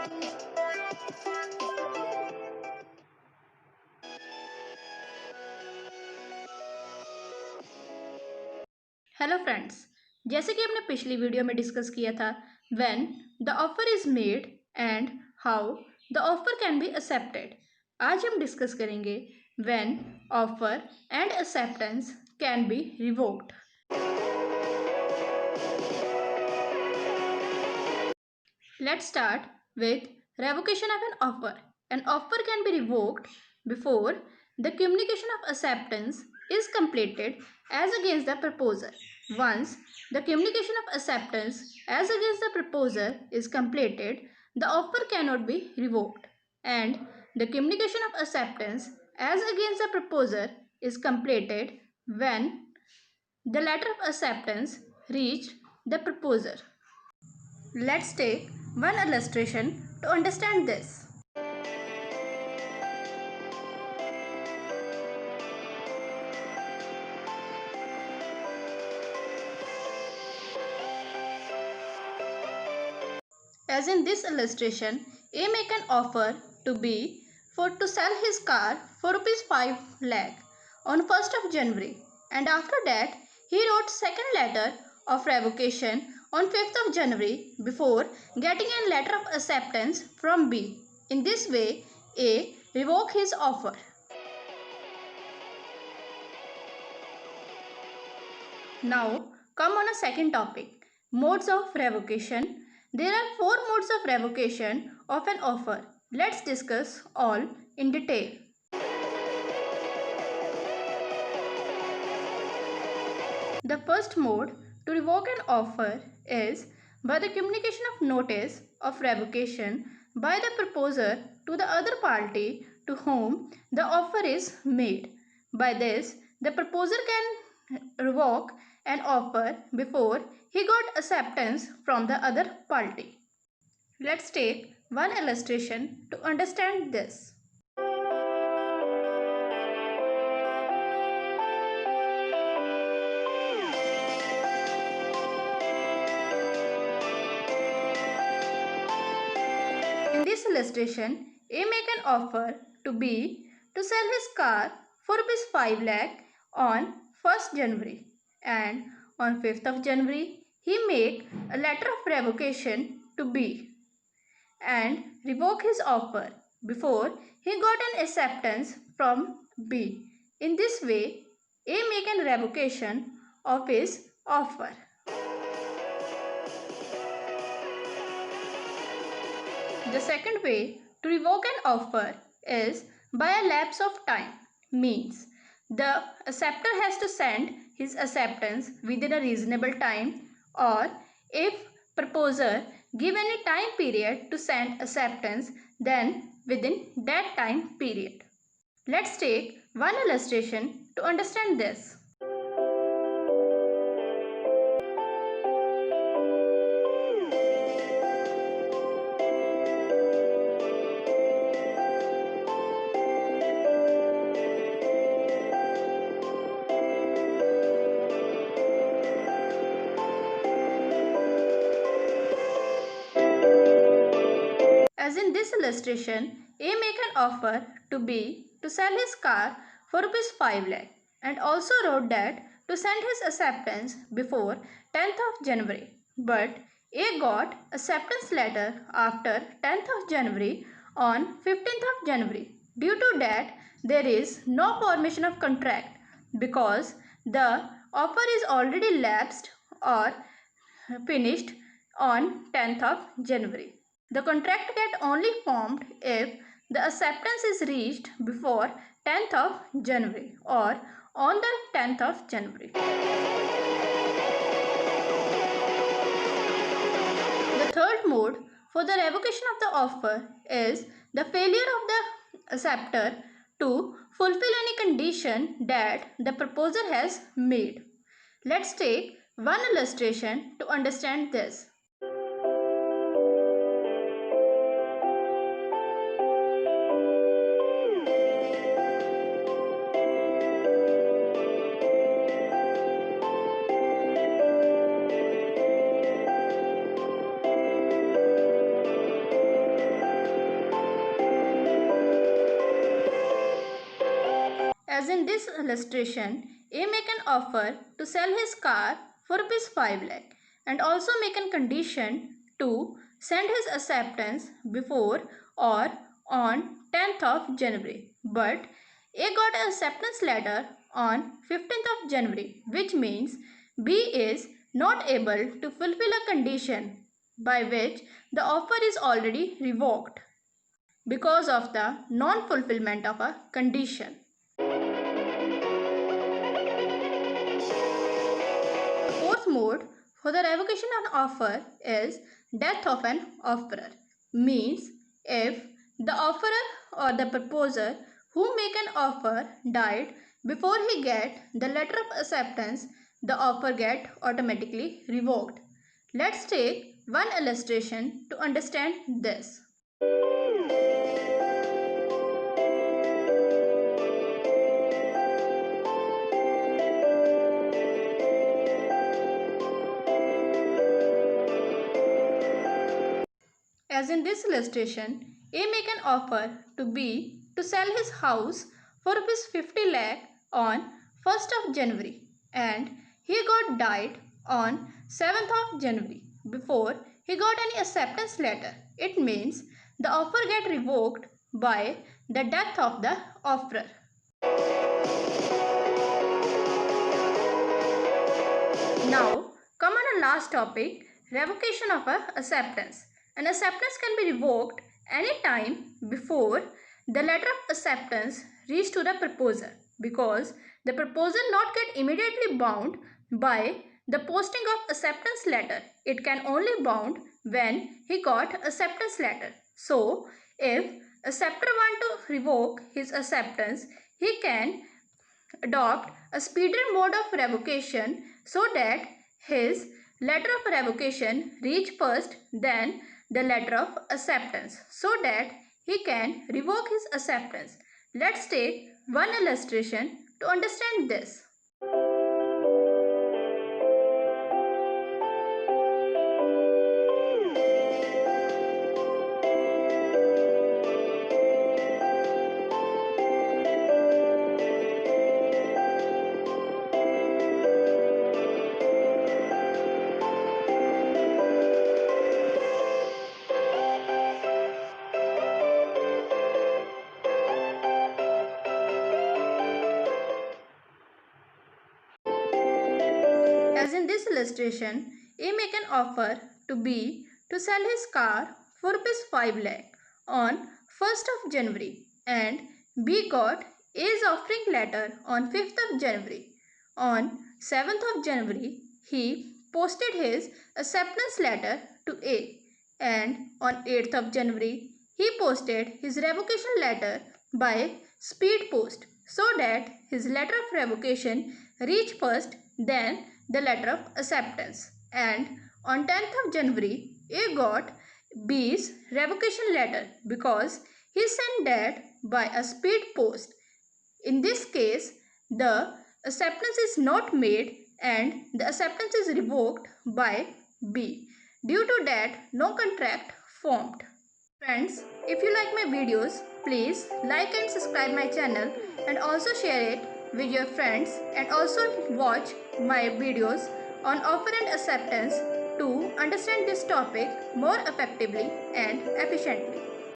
Hello friends, जैसे कि हमने पिछली वीडियो में डिस्कस किया था when the offer is made and how the offer can be accepted. आज हम डिस्कस करेंगे when offer and acceptance can be revoked. Let's start with revocation of an offer. An offer can be revoked before the communication of acceptance is completed as against the proposer. Once the communication of acceptance as against the proposer is completed, the offer cannot be revoked, and the communication of acceptance as against the proposer is completed when the letter of acceptance reached the proposer. Let's take one illustration to understand this. As in this illustration, A make an offer to B for to sell his car for rupees 5 lakh on 1st of January, and after that he wrote second letter of revocation on 5th of January before getting a letter of acceptance from B. In this way, A revoked his offer. Now come on a second topic, modes of revocation. There are 4 modes of revocation of an offer. Let's discuss all in detail. The first mode to revoke an offer is by the communication of notice of revocation by the proposer to the other party to whom the offer is made. By this, the proposer can revoke an offer before he got acceptance from the other party. Let's take one illustration to understand this. In this illustration, A make an offer to B to sell his car for rupees 5 lakh on 1st January, and on 5th of January he make a letter of revocation to B and revoke his offer before he got an acceptance from B. In this way, A make an revocation of his offer. The second way to revoke an offer is by a lapse of time, means the acceptor has to send his acceptance within a reasonable time, or if proposer give any time period to send acceptance, then within that time period. Let's take one illustration to understand this. As in this illustration, A make an offer to B to sell his car for rupees 5 lakh and also wrote that to send his acceptance before 10th of January. But A got acceptance letter after 10th of January on 15th of January. Due to that, there is no formation of contract because the offer is already lapsed or finished on 10th of January. The contract get only formed if the acceptance is reached before 10th of January or on the 10th of January. The third mode for the revocation of the offer is the failure of the acceptor to fulfill any condition that the proposer has made. Let's take one illustration to understand this. As in this illustration, A make an offer to sell his car for rupees 5 lakh and also make a condition to send his acceptance before or on 10th of January. But A got an acceptance letter on 15th of January, which means B is not able to fulfill a condition by which the offer is already revoked because of the non-fulfillment of a condition. The fourth mode for the revocation of offer is death of an offerer. Means if the offerer or the proposer who make an offer died before he get the letter of acceptance, the offer get automatically revoked. Let's take one illustration to understand this. As in this illustration, A make an offer to B to sell his house for rupees 50 lakh on 1st of January and he got died on 7th of January before he got any acceptance letter. It means the offer get revoked by the death of the offerer. Now come on a last topic, revocation of a acceptance. An acceptance can be revoked any time before the letter of acceptance reach to the proposer because the proposer not get immediately bound by the posting of acceptance letter. It can only bound when he got acceptance letter. So if acceptor want to revoke his acceptance, he can adopt a speedier mode of revocation so that his letter of revocation reach first, then the letter of acceptance, so that he can revoke his acceptance. Let's take one illustration to understand this. As in this illustration, A make an offer to B to sell his car for rupees 5 lakh on 1st of January and B got A's offering letter on 5th of January. On 7th of January, he posted his acceptance letter to A and on 8th of January, he posted his revocation letter by speed post so that his letter of revocation reach first, then the letter of acceptance, and on 10th of January A got B's revocation letter because he sent that by a speed post. In this case, the acceptance is not made and the acceptance is revoked by B. Due to that, no contract formed. Friends, if you like my videos, please like and subscribe my channel and also share it with your friends, and also watch my videos on offer and acceptance to understand this topic more effectively and efficiently.